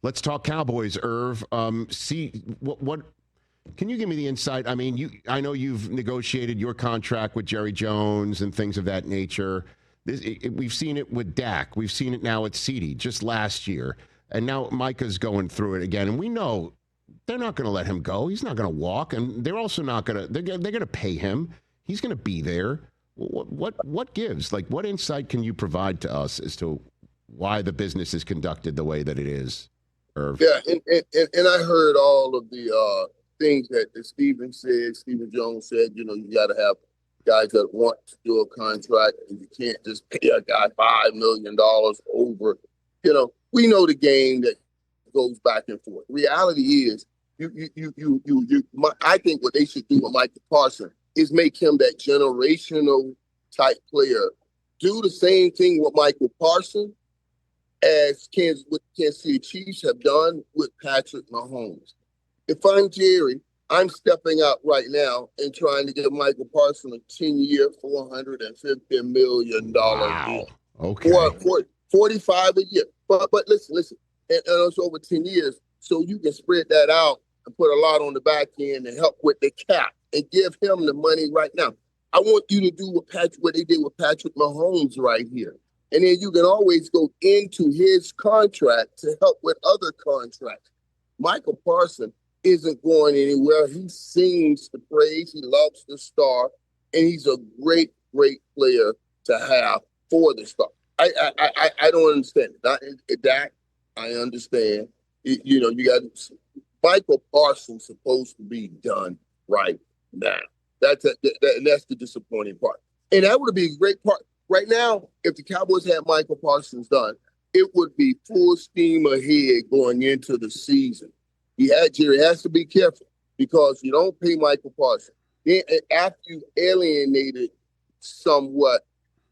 let's talk Cowboys, Irv. See what can you give me the insight? I mean, I know you've negotiated your contract with Jerry Jones and things of that nature. We've seen it with Dak. We've seen it now at CeeDee just last year. And now Micah's going through it again. And we know they're not going to let him go. He's not going to walk. And they're also not going to, they're going to pay him. He's going to be there. What gives? Like, what insight can you provide to us as to why the business is conducted the way that it is, Irv? Yeah, and I heard all of the things that Stephen Jones said. You know, you got to have guys that want to do a contract, and you can't just pay a guy $5 million over. You know, we know the game that goes back and forth. Reality is, I think what they should do with Micah Parsons is make him that generational type player. Do the same thing with Michael Parsons as Kansas City Chiefs have done with Patrick Mahomes. If I'm Jerry, I'm stepping out right now and trying to give Michael Parsons a 10-year, $450 million deal. Okay. For 45 a year. But listen, and it's over 10 years, so you can spread that out and put a lot on the back end and help with the cap and give him the money right now. I want you to do what they did with Patrick Mahomes right here. And then you can always go into his contract to help with other contracts. Michael Parsons isn't going anywhere. He sings the praise. He loves the star. And he's a great, great player to have for the star. I don't understand it. That I understand. You got Michael Parsons supposed to be done right now. That's the disappointing part. And that would be a great part. Right now, if the Cowboys had Michael Parsons done, it would be full steam ahead going into the season. Jerry has to be careful because you don't pay Michael Parsons. Then after you alienated somewhat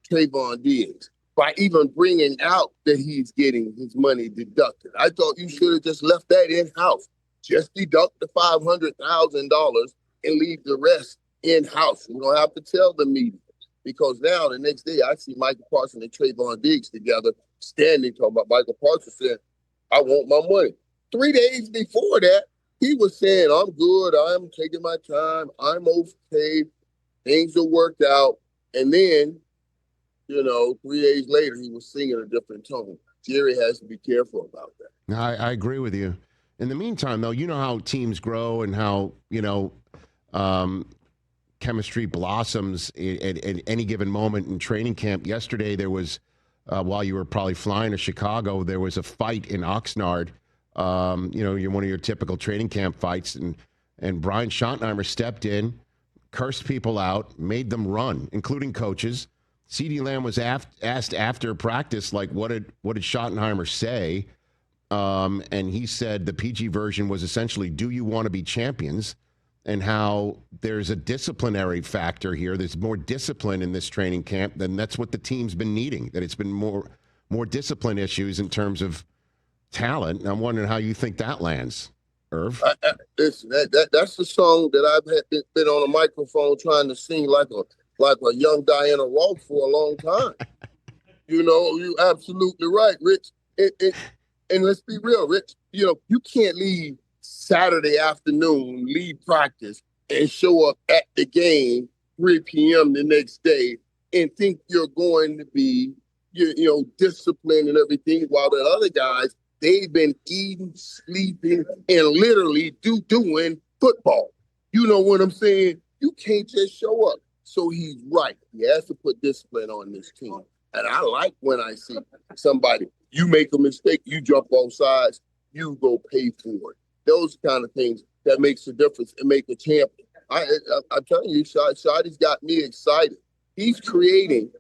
Trayvon Diggs by even bringing out that he's getting his money deducted. I thought you should have just left that in-house. Just deduct the $500,000 and leave the rest in-house. You don't have to tell the media. Because now, the next day, I see Michael Parsons and Trayvon Diggs together, standing, talking about Michael Parsons saying, I want my money. 3 days before that, he was saying, I'm good, I'm taking my time, I'm okay, things are worked out. And then, 3 days later, he was singing a different tone. Jerry has to be careful about that. I agree with you. In the meantime, though, you know how teams grow and how, chemistry blossoms at any given moment in training camp. Yesterday, there was, while you were probably flying to Chicago, there was a fight in Oxnard. You're one of your typical training camp fights, and Brian Schottenheimer stepped in, cursed people out, made them run, including coaches. CeeDee Lamb was asked after practice, like, what did Schottenheimer say? And he said the PG version was essentially, do you want to be champions? And how there's a disciplinary factor here. There's more discipline in this training camp, then that's what the team's been needing, that it's been more discipline issues in terms of talent. And I'm wondering how you think that lands, Irv. Listen, that's the song that I've been on a microphone trying to sing like a young Diana Ross for a long time. You're absolutely right, Rich. And let's be real, Rich. You can't leave Saturday afternoon, leave practice, and show up at the game 3 p.m. the next day and think you're going to be, disciplined and everything, while the other guys, they've been eating, sleeping, and literally doing football. You know what I'm saying? You can't just show up. So he's right. He has to put discipline on this team. And I like when I see somebody, you make a mistake, you jump off sides, you go pay for it. Those kind of things that makes a difference and make a champion. I'm telling you, Shotty's got me excited. He's creating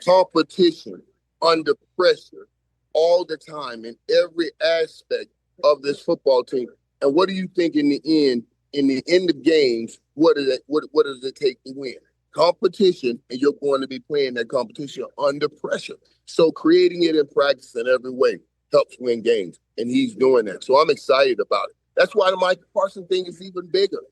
competition under pressure all the time in every aspect of this football team. And what do you think in the end of games, what does it take to win? Competition, and you're going to be playing that competition under pressure. So creating it in practice in every way helps win games, and he's doing that. So I'm excited about it. That's why the Micah Parsons thing is even bigger.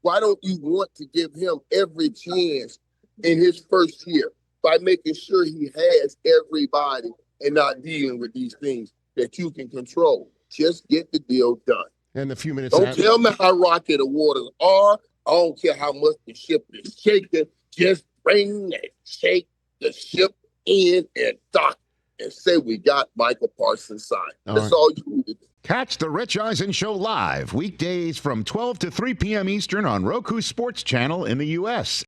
Why don't you want to give him every chance in his first year by making sure he has everybody and not dealing with these things that you can control? Just get the deal done. And the few minutes. Don't tell me how rocky the waters are. I don't care how much the ship is shaking. Just bring and shake the ship in and dock and say we got Micah Parsons signed. That's all you need to do. Catch the Rich Eisen Show live weekdays from 12 to 3 p.m. Eastern on Roku Sports Channel in the U.S.